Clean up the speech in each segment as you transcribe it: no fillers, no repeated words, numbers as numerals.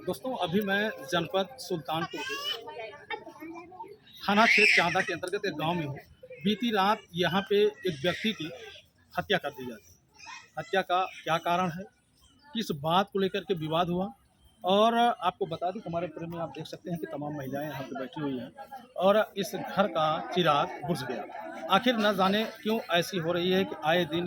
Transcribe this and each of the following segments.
दोस्तों अभी मैं जनपद सुल्तानपुर के थाना क्षेत्र चांदा के अंतर्गत एक गांव में हूँ। बीती रात यहाँ पे एक व्यक्ति की हत्या कर दी जाती है। हत्या का क्या कारण है, किस बात को लेकर के विवाद हुआ, और आपको बता दूं हमारे प्रेम में आप देख सकते हैं कि तमाम महिलाएं यहाँ पे बैठी हुई हैं और इस घर का चिराग बुझ गया। आखिर न जाने क्यों ऐसी हो रही है कि आए दिन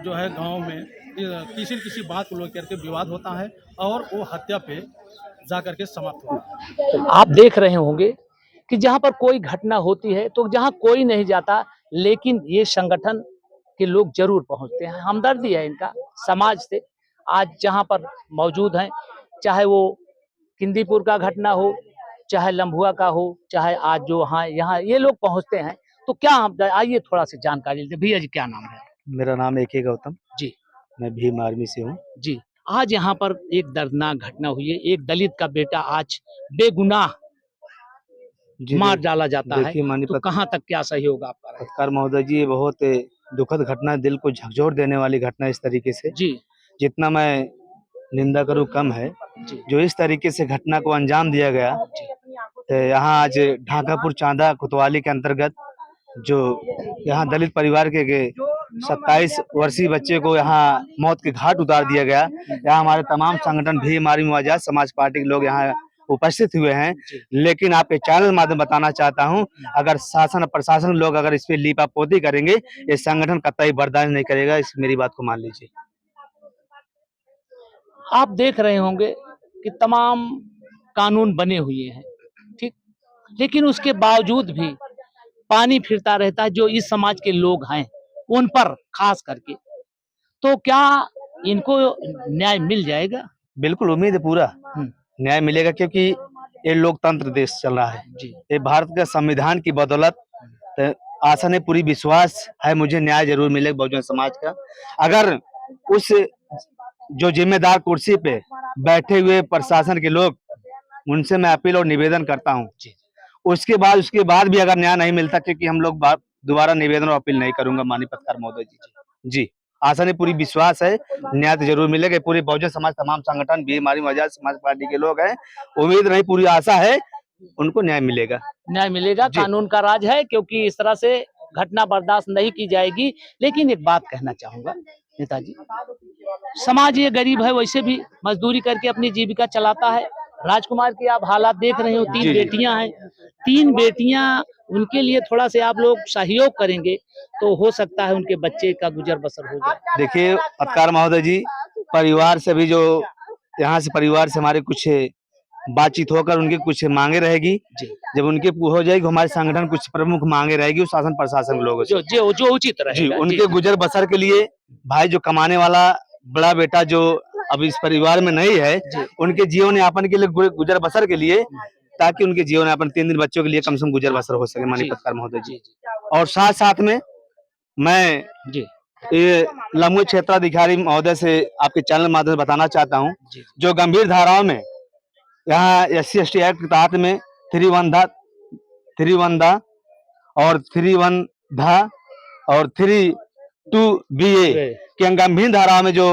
जो है गांव में किसी न किसी बात को लेकर के विवाद होता है और वो हत्या पे जा करके समाप्त होता है। आप देख रहे होंगे कि जहाँ पर कोई घटना होती है तो जहाँ कोई नहीं जाता, लेकिन ये संगठन के लोग जरूर पहुंचते हैं। हमदर्दी है इनका समाज से। आज जहाँ पर मौजूद हैं, चाहे वो किंदीपुर का घटना हो, चाहे लम्भुआ का हो, चाहे आज जो यहाँ ये लोग पहुंचते हैं। तो क्या हम आइए थोड़ा सी जानकारी लेते हैं। भैया जी क्या नाम है? मेरा नाम AK गौतम। जी मैं भीम आर्मी से हूँ। जी। आज यहाँ पर एक दर्दनाक घटना हुई है। एक दलित का बेटा आज बेगुनाह जी मार डाला जाता है। देखिए माननीय तो कहाँ तक क्या सहयोग आपका रहेगा? पत्रकार महोदय जी, ये बहुत दुखद घटना है, दिल को झकझोर देने वाली घटना है। इस तरीके से जी जितना मैं निंदा करूँ कम है। जी जो इस तरीके से घटना को अंजाम दिया गया, तो यहाँ आज ढाकापुर चांदा कोतवाली के अंतर्गत जो यहाँ दलित परिवार के 27 वर्षीय बच्चे को यहाँ मौत के घाट उतार दिया गया। यहाँ हमारे तमाम संगठन भीम आर्मी आजाद समाज पार्टी के लोग यहाँ उपस्थित हुए हैं। लेकिन आपके चैनल माध्यम बताना चाहता हूं, अगर शासन और प्रशासन लोग अगर इस पे लीपापोती करेंगे, ये संगठन कतई बर्दाश्त नहीं करेगा। इस मेरी बात को मान लीजिए। आप देख रहे होंगे कि तमाम कानून बने हुए हैं, ठीक, लेकिन उसके बावजूद भी पानी फिरता रहता है जो इस समाज के लोग हैं उन पर खास करके। तो क्या इनको न्याय मिल जाएगा? बिल्कुल उम्मीद है पूरा न्याय मिलेगा, क्योंकि ये लोकतंत्र देश चल रहा है। जी ये भारत का संविधान की बदौलत तो आशा ने पूरी विश्वास है मुझे न्याय जरूर मिलेगा बहुजन समाज का। अगर उस जो जिम्मेदार कुर्सी पे बैठे हुए प्रशासन के लोग, उनसे मैं अपील और निवेदन करता हूँ, उसके बाद भी अगर न्याय नहीं मिलता, क्योंकि हम लोग दोबारा निवेदन और अपील नहीं करूंगा माननीय पत्रकार महोदय जी। आशा ने पूरी विश्वास है न्याय तो जरूर मिलेगा। पूरे बहुजन समाज तमाम संगठन भीम आर्मी आजाद समाज पार्टी के लोग हैं, उम्मीद नहीं पूरी आशा है उनको न्याय मिलेगा। न्याय मिलेगा, कानून का राज है, क्योंकि इस तरह से घटना बर्दाश्त नहीं की जाएगी। लेकिन एक बात कहना चाहूंगा नेताजी, समाज ये गरीब है, वैसे भी मजदूरी करके अपनी जीविका चलाता है। राजकुमार की आप हालात देख रहे हो, 3 बेटियां हैं, 3 बेटियां, उनके लिए थोड़ा से आप लोग सहयोग करेंगे तो हो सकता है उनके बच्चे का गुजर बसर हो जाए। देखिए पत्रकार महोदय जी, परिवार से भी जो यहाँ से परिवार से हमारे कुछ बातचीत होकर उनकी कुछ मांगे रहेगी। जब उनके हो जाएगी, हमारे संगठन कुछ प्रमुख मांगे रहेगी उस शासन प्रशासन लोगों से, जो उचित रहेगा। जी उनके गुजर बसर के लिए, भाई जो कमाने वाला बड़ा बेटा जो अब इस परिवार में नहीं है, उनके जीवन यापन के लिए, गुजर बसर के लिए, ताकि उनके जीवन यापन 3 दिन बच्चों के लिए कम से कम गुजर बसर हो सके माननीय पत्रकार महोदय जी। और साथ साथ में मैं ये लम्बू क्षेत्राधिकारी महोदय से आपके चैनल माध्यम से बताना चाहता हूँ, जो गंभीर धाराओं में यहाँ SC/ST एक्ट के तहत में 3(1) और 3(1) और 3(2)BA के गंभीर धारा में जो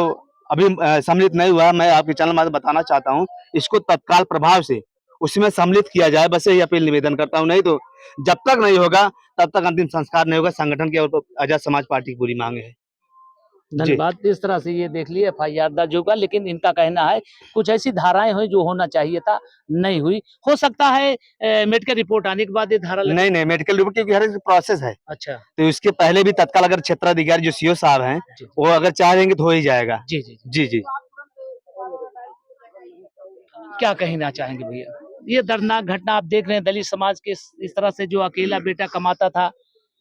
अभी सम्मिलित नहीं हुआ, मैं आपके चैनल माध्यम बताना चाहता हूँ, इसको तत्काल प्रभाव से उसमें सम्मिलित किया जाए। बस यही अपील निवेदन करता हूँ। नहीं तो जब तक नहीं होगा तब तक अंतिम संस्कार नहीं होगा। संगठन की और आजाद समाज पार्टी की पूरी मांग है। धन्यवाद। इस तरह से ये देख लिए FIR दर्ज होगा, लेकिन इनका कहना है कुछ ऐसी धाराएं हुई जो होना चाहिए था, नहीं हुई। हो सकता है मेडिकल रिपोर्ट आने के बाद ये धारा नहीं मेडिकल रिपोर्ट की हर प्रोसेस है। अच्छा, तो इसके पहले भी तत्काल अगर क्षेत्राधिकारी जो CO साहब हैं, वो अगर चाहेंगे तो हो ही जाएगा। जी। क्या कहना चाहेंगे भैया? ये दर्दनाक घटना आप देख रहे हैं, दलित समाज के इस तरह से जो अकेला बेटा कमाता था,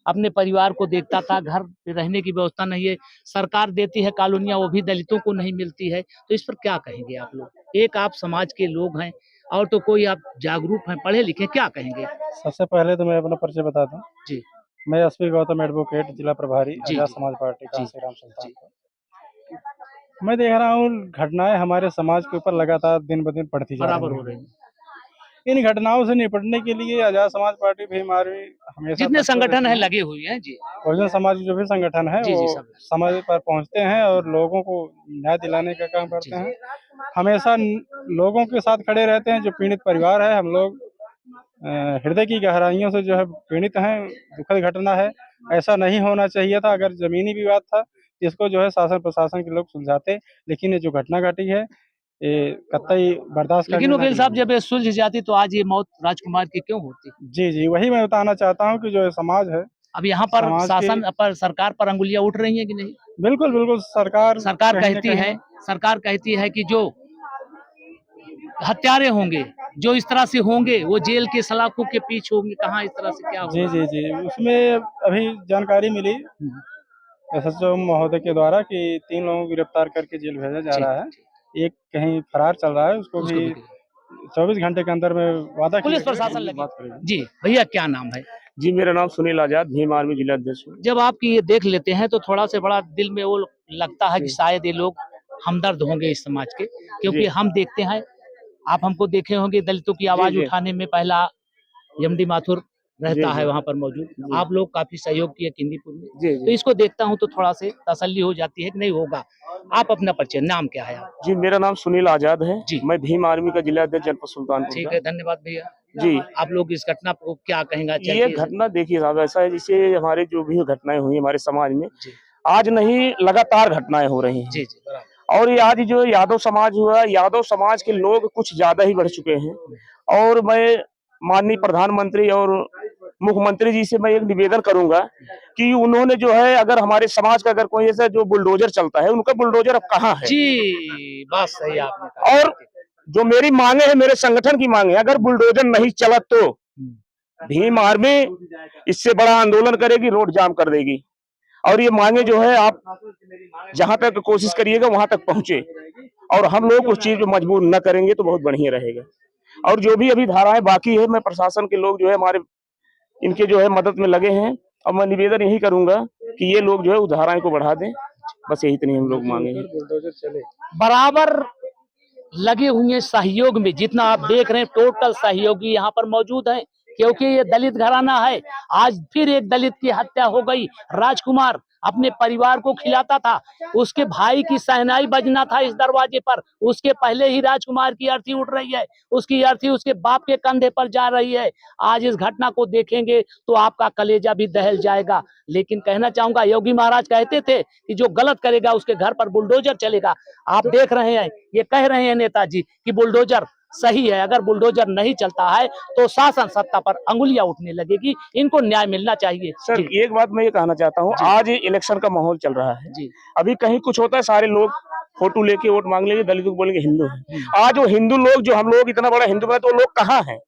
अपने परिवार को देखता था, घर पे रहने की व्यवस्था नहीं है, सरकार देती है कॉलोनियां, वो भी दलितों को नहीं मिलती है। तो इस पर क्या कहेंगे आप लोग? एक आप समाज के लोग हैं और तो कोई आप जागरूक हैं, पढ़े लिखे, क्या कहेंगे? सबसे पहले तो मैं अपना परिचय बता दूं। जी मैं SP गौतम एडवोकेट, जिला प्रभारी जी आजाद जी समाज पार्टी का जी श्रीराम सुल्तानपुर। मैं देख रहा हूँ घटनाएं हमारे समाज के ऊपर लगातार दिन ब दिन बढ़ती जा बराबर रही हो रही हैं। है। इन घटनाओं से निपटने के लिए आजाद समाज पार्टी भीम आर्मी हमेशा जितने तत्पर संगठन रहती है है। लगे हुए हैं जी। बहुजन समाज के जो भी संगठन है जी, जी, वो सब। समय पर पहुंचते हैं और लोगों को न्याय दिलाने का काम करते हैं। हमेशा लोगों के साथ खड़े रहते हैं। जो पीड़ित परिवार है, हम लोग हृदय की गहराइयों से जो है पीड़ित हैं। दुखद घटना है, ऐसा नहीं होना चाहिए था। अगर जमीनी विवाद था, इसको जो है शासन प्रशासन के लोग सुलझाते, लेकिन ये जो घटना घटी है ये कतई बर्दाश्त करने लेकिन वकील लायक साहब नहीं है। जब ये सुलझ जाती तो आज ये मौत राजकुमार की क्यों होती? जी, जी, वही मैं बताना चाहता हूँ कि जो समाज है, अब यहाँ पर समाज की शासन पर सरकार पर अंगुलियां उठ रही हैं कि नहीं? बिल्कुल, बिल्कुल सरकार सरकार कहीं न कहती कहीं है सरकार कहती है कि जो हत्यारे होंगे, जो इस तरह से होंगे, वो जेल के सलाखों के पीछे होंगे। कहाँ इस तरह से क्या जी, होगा? जी, जी, उसमें अभी जानकारी मिली एसएसओ महोदय के द्वारा कि 3 लोगों को गिरफ्तार करके जेल भेजा जा ठीक, रहा है। ठीक। एक कहीं फरार चल रहा है, उसको उसको भी भी 24 घंटे के अंदर में वादा किया पुलिस गया प्रशासन कि लगी। बात करेंगे। जी, भैया क्या नाम है? जी, मेरा नाम सुनील आजाद, भीम आर्मी जिला अध्यक्ष हूँ। जब आपकी ये देख लेते हैं तो थोड़ा से बड़ा दिल में वो लगता है कि जी। शायद ये लोग हमदर्द होंगे इस समाज के, क्योंकि जी। हम देखते हैं, आप हमको देखे होंगे दलितों की आवाज जी। उठाने में पहला एमडी माथुर रहता जी, है जी। वहाँ पर मौजूद। जी। आप लोग काफी सहयोग किए किंदीपुर में, जी, तो जी। इसको देखता हूँ तो थोड़ा से तसल्ली हो जाती है कि नहीं होगा। आप अपना परिचय, नाम क्या है आप? जी, मेरा नाम सुनील आजाद है। जी। मैं भीम आर्मी का जिला अध्यक्ष जनपद सुल्तानपुर ठीक का। है, धन्यवाद भैया। जी। आप लोग इस घटना को क्या कहेंगे? चल ये के घटना देखिए साहब ऐसा है जैसे हमारे जो भी घटनाएं हुई हमारे समाज में, जी, आज नहीं लगातार घटनाएं हो रही जी, हैं। जी, बराबर। और ये आज जो यादव समाज हुआ, यादव समाज के लोग कुछ ज्यादा ही बढ़ चुके हैं। और मैं माननीय प्रधानमंत्री और मुख्यमंत्री जी से मैं एक निवेदन करूंगा कि उन्होंने जो है अगर हमारे समाज का अगर कोई ऐसा जो बुलडोजर चलता है, उनका बुलडोजर अब कहाँ है? जी, बात सही आपने कहा। और जो मेरी मांगे है, मेरे संगठन की मांगे, अगर बुलडोजर नहीं चला तो भीम आर्मी इससे बड़ा आंदोलन करेगी, रोड जाम कर देगी। और ये मांगे जो है आप जहां तक कोशिश करिएगा वहां तक पहुंचे, और हम लोग उस चीज पे मजबूर न करेंगे तो बहुत बढ़िया रहेगा। और जो भी अभी धाराएं बाकी है, मैं प्रशासन के लोग जो है हमारे इनके जो है मदद में लगे हैं, और मैं निवेदन यही करूंगा कि ये लोग जो है उस धाराएं को बढ़ा दें। बस यही इतनी हम लोग मांगे हैं। बराबर लगे हुए सहयोग में, जितना आप देख रहे हैं टोटल सहयोगी यहाँ पर मौजूद हैं, क्योंकि ये दलित घराना है। आज फिर एक दलित की हत्या हो गई। राजकुमार अपने परिवार को खिलाता था, उसके भाई की शहनाई बजना था इस दरवाजे पर, उसके पहले ही राजकुमार की अर्थी उठ रही है, उसकी अर्थी उसके बाप के कंधे पर जा रही है। आज इस घटना को देखेंगे तो आपका कलेजा भी दहल जाएगा। लेकिन कहना चाहूंगा, योगी महाराज कहते थे कि जो गलत करेगा उसके घर पर बुलडोजर चलेगा। आप देख रहे हैं, ये कह रहे हैं नेताजी कि बुलडोजर सही है, अगर बुलडोजर नहीं चलता है तो शासन सत्ता पर अंगुलियां उठने लगेगी। इनको न्याय मिलना चाहिए। सर जी, एक बात मैं ये कहना चाहता हूँ, आज इलेक्शन का माहौल चल रहा है। जी, अभी कहीं कुछ होता है, सारे लोग फोटो लेके वोट मांग लेंगे, दलितों को बोलेंगे हिंदू है। आज वो हिंदू लोग जो हम लोग इतना बड़ा हिंदू है, तो वो लोग कहाँ हैं?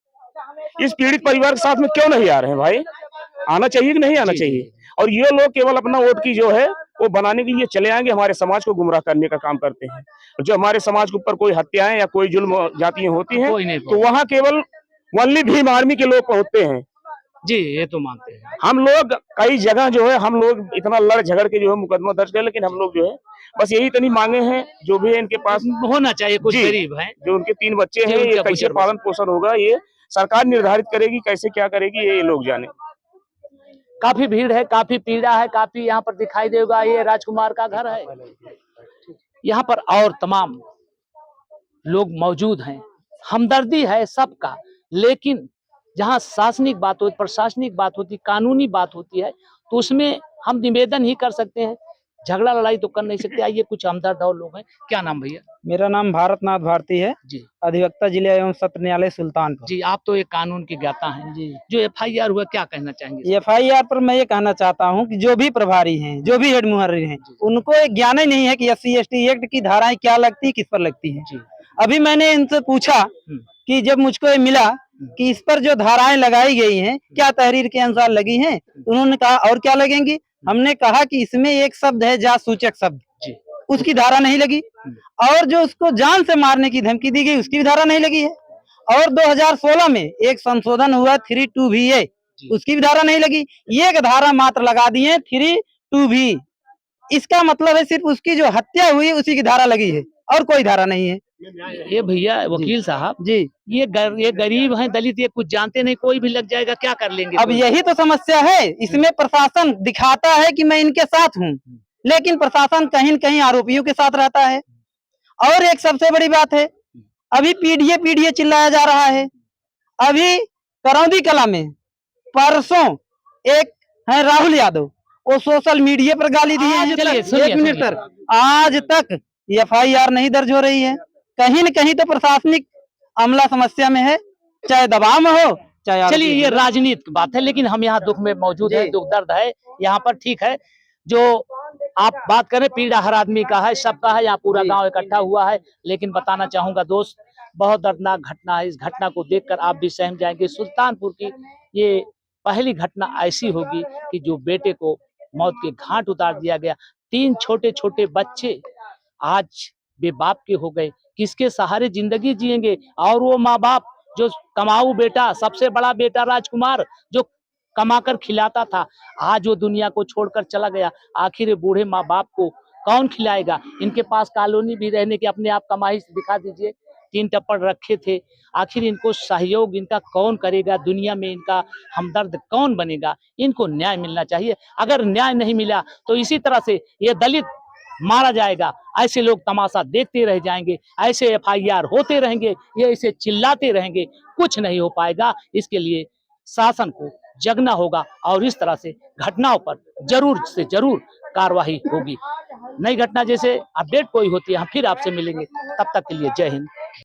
इस पीड़ित परिवार के साथ में क्यों नहीं आ रहे हैं भाई? आना चाहिए कि नहीं आना जी, चाहिए? और ये लोग केवल अपना वोट की जो है वो बनाने के लिए चले आएंगे, हमारे समाज को गुमराह करने का काम करते हैं। जो हमारे समाज के ऊपर कोई हत्याएं या कोई जुल्म जातियां होती हैं, कोई नहीं तो वहाँ केवल ओनली भीम आर्मी के लोग पहुंचते हैं। जी, ये तो मानते हैं। हम लोग कई जगह जो है हम लोग इतना लड़ झगड़ के जो है मुकदमा दर्ज कर, लेकिन हम लोग जो है बस यही इतनी मांगे हैं जो भी है इनके पास होना चाहिए। कुछ जी, गरीब हैं, जो उनके 3 बच्चे जी, हैं, ये उनका कैसे गुजर बसर। पालन पोषण होगा, ये सरकार निर्धारित करेगी, कैसे क्या करेगी ये लोग जाने। काफी भीड़ है, काफी पीड़ा है, काफी यहाँ पर दिखाई देगा। ये राजकुमार का घर है। यहाँ पर और तमाम लोग मौजूद हैं। हमदर्दी है सबका, लेकिन जहाँ शासनिक बात होती, प्रशासनिक बात होती, कानूनी बात होती है, तो उसमें हम निवेदन ही कर सकते हैं, झगड़ा लड़ाई तो कर नहीं सकते। आइए कुछ हमदर्द और लोग हैं। क्या नाम भैया? मेरा नाम भारतनाथ भारती है, जी, अधिवक्ता जिला एवं सत्र न्यायालय सुल्तानपुर। जी, आप तो एक कानून के ज्ञाता हैं। जी, जो एफआईआर हुआ, क्या कहना चाहेंगे? एफआईआर पर मैं ये कहना चाहता हूँ कि जो भी प्रभारी हैं, जो भी हेड मुहर्रिर हैं, उनको एक ज्ञान ही नहीं है कि SC/ST एक्ट की धाराएं क्या लगती, किस पर लगती है। जी, अभी मैंने इनसे पूछा कि जब मुझको ये मिला कि इस पर जो धाराएं लगाई गई हैं क्या तहरीर के अनुसार लगी हैं, उन्होंने कहा और क्या लगेंगी। हमने कहा कि इसमें एक शब्द है जासूचक शब्द, उसकी धारा नहीं लगी, और जो उसको जान से मारने की धमकी दी गई उसकी भी धारा नहीं लगी है। और 2016 में एक संशोधन हुआ 32VA, उसकी भी धारा नहीं लगी। ये एक धारा मात्र लगा दी है 32V। इसका मतलब है सिर्फ उसकी जो हत्या हुई उसी की धारा लगी है और कोई धारा नहीं है। ये भैया वकील साहब, जी। ये गरीब हैं, दलित, ये कुछ जानते नहीं, कोई भी लग जाएगा, क्या कर लेंगे? अब यही तो समस्या है, इसमें प्रशासन दिखाता है कि मैं इनके साथ हूँ, लेकिन प्रशासन कहीं न कहीं आरोपियों के साथ रहता है। और एक सबसे बड़ी बात है, अभी पीडीए चिल्लाया जा रहा है। अभी करौंदी कला में परसों एक है राहुल यादव, वो सोशल मीडिया पर गाली दिए हैं। चलिए, एक मिनट सर, आज तक FIR नहीं दर्ज हो रही है। कहीं न कहीं तो प्रशासनिक अमला समस्या में है, चाहे दबाव में हो, चाहे चलिए, ये राजनीति की बात है, लेकिन हम यहाँ दुख में मौजूद है, दुख दर्द है यहाँ पर, ठीक है। जो आप बात करें, पीड़ा हर आदमी का है, सबका है, यहाँ पूरा गांव इकट्ठा हुआ है। लेकिन बताना चाहूंगा दोस्त, बहुत दर्दनाक घटना है। इस घटना को देखकर आप भी सहम जाएंगे। सुल्तानपुर की ये पहली घटना ऐसी होगी कि जो बेटे को मौत के घाट उतार दिया गया। 3 छोटे छोटे बच्चे आज बेबाप के हो गए, किसके सहारे जिंदगी जिएंगे? और वो माँ बाप जो कमाऊ बेटा, सबसे बड़ा बेटा राजकुमार, जो कमाकर खिलाता था, आज वो दुनिया को छोड़कर चला गया। आखिर ये बूढ़े माँ बाप को कौन खिलाएगा? इनके पास कॉलोनी भी रहने की अपने आप कमाई दिखा दीजिए, 3 टप्पड़ रखे थे। आखिर इनको सहयोग इनका कौन करेगा? दुनिया में इनका हमदर्द कौन बनेगा? इनको न्याय मिलना चाहिए। अगर न्याय नहीं मिला तो इसी तरह से ये दलित मारा जाएगा। ऐसे लोग तमाशा देखते रह जाएंगे, ऐसे FIR होते रहेंगे, ये ऐसे चिल्लाते रहेंगे, कुछ नहीं हो पाएगा। इसके लिए शासन को जगना होगा और इस तरह से घटनाओं पर जरूर से जरूर कार्रवाई होगी। नई घटना जैसे अपडेट कोई होती है, हम फिर आपसे मिलेंगे। तब तक के लिए जय हिंद।